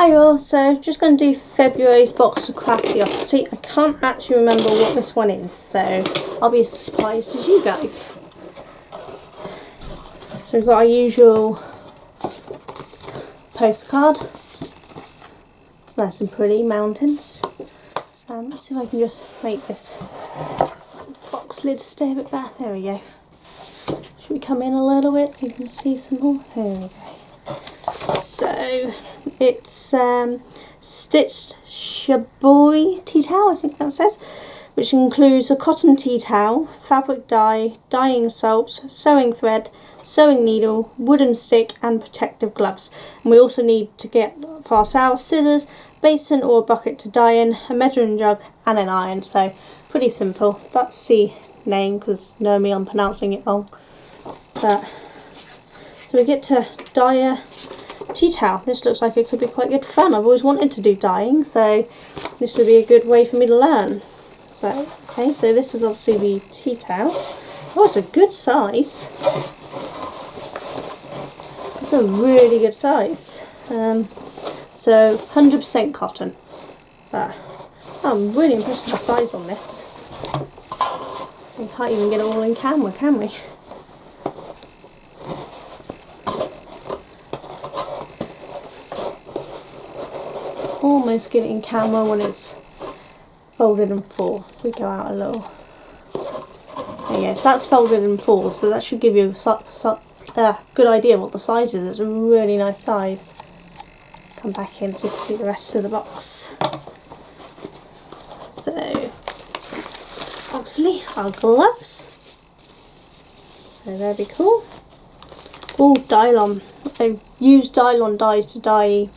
Hi all, so just going to do February's box of Craftiosity. I can't actually remember what this one is, so I'll be as surprised as you guys. So we've got our usual postcard. It's nice and pretty, mountains. Let's see if I can just make this box lid stay a bit back. There we go. Should we come in a little bit so you can see some more? There we go. So it's stitched Shaboy tea towel, I think that says, which includes a cotton tea towel, fabric dye, dyeing salts, sewing thread, sewing needle, wooden stick and protective gloves. And we also need to get for ourselves scissors, basin or a bucket to dye in, a measuring jug and an iron. So pretty simple. That's the name because know me, I'm pronouncing it wrong. So we get to dye a tea towel. This looks like it could be quite good fun. I've always wanted to do dyeing, so this would be a good way for me to learn. So, okay, so this is obviously the tea towel. Oh, it's a good size. It's a really good size. So 100% cotton. I'm really impressed with the size on this. We can't even get it all in camera, can we? Almost get it in camera when it's folded in four. We go out a little. There you go. So that's folded in four, so that should give you a good idea what the size is. It's a really nice size. Come back in so you can see the rest of the box. So obviously our gloves. So they'll be cool. All Dylon. I've used Dylon dyes to dye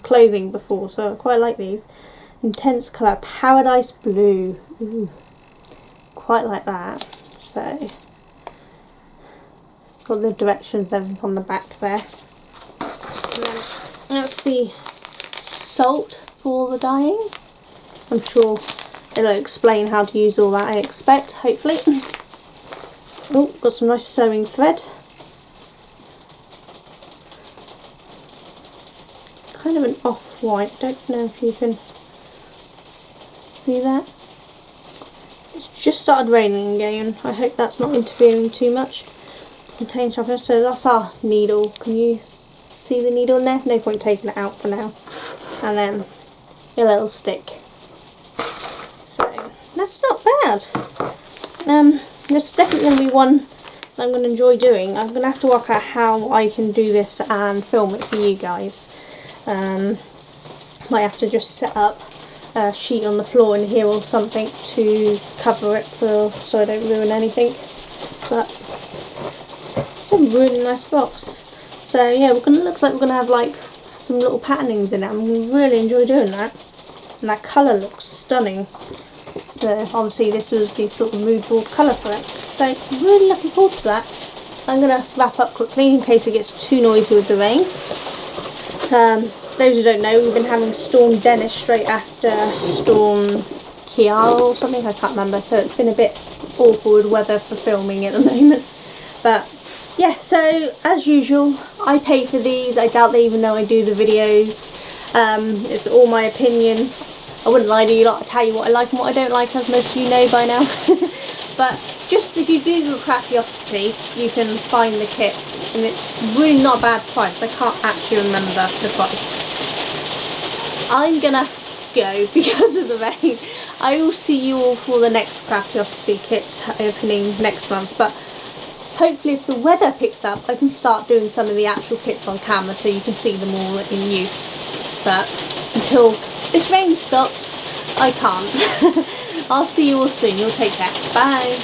clothing before, so I quite like these. Intense colour, Paradise Blue. Ooh, quite like that. So, got the directions and everything on the back there. And then that's the salt for the dyeing. I'm sure it'll explain how to use all that, I expect, hopefully. Oh, got some nice sewing thread. Kind of an off-white, don't know if you can see that. It's just started raining again. I hope that's not interfering too much. Contain sharpener. So that's our needle. Can you see the needle in there? No point taking it out for now. And then a little stick. So that's not bad. This is definitely going to be one that I'm going to enjoy doing. I'm going to have to work out how I can do this and film it for you guys. Might have to just set up a sheet on the floor in here or something to cover it so I don't ruin anything. But it's a really nice box. So yeah, looks like we're gonna have like some little patternings in it. I'm gonna really enjoy doing that, and that colour looks stunning. So obviously this was the sort of mood board colour for it. So really looking forward to that. I'm gonna wrap up quickly in case it gets too noisy with the rain. Those who don't know, we've been having Storm Dennis straight after Storm Kiara or something, I can't remember, so it's been a bit awful with weather for filming at the moment. But yeah, so as usual, I pay for these. I doubt they even know I do the videos. It's all my opinion. I wouldn't lie to you lot, I tell you what I like and what I don't like, as most of you know by now. But just if you Google Craftiosity, you can find the kit, and it's really not a bad price. I can't actually remember the price. I'm gonna go because of the rain. I will see you all for the next Craftiosity kit opening next month, but hopefully if the weather picks up I can start doing some of the actual kits on camera so you can see them all in use. But until this rain stops, I can't. I'll see you all soon. You'll take care. Bye.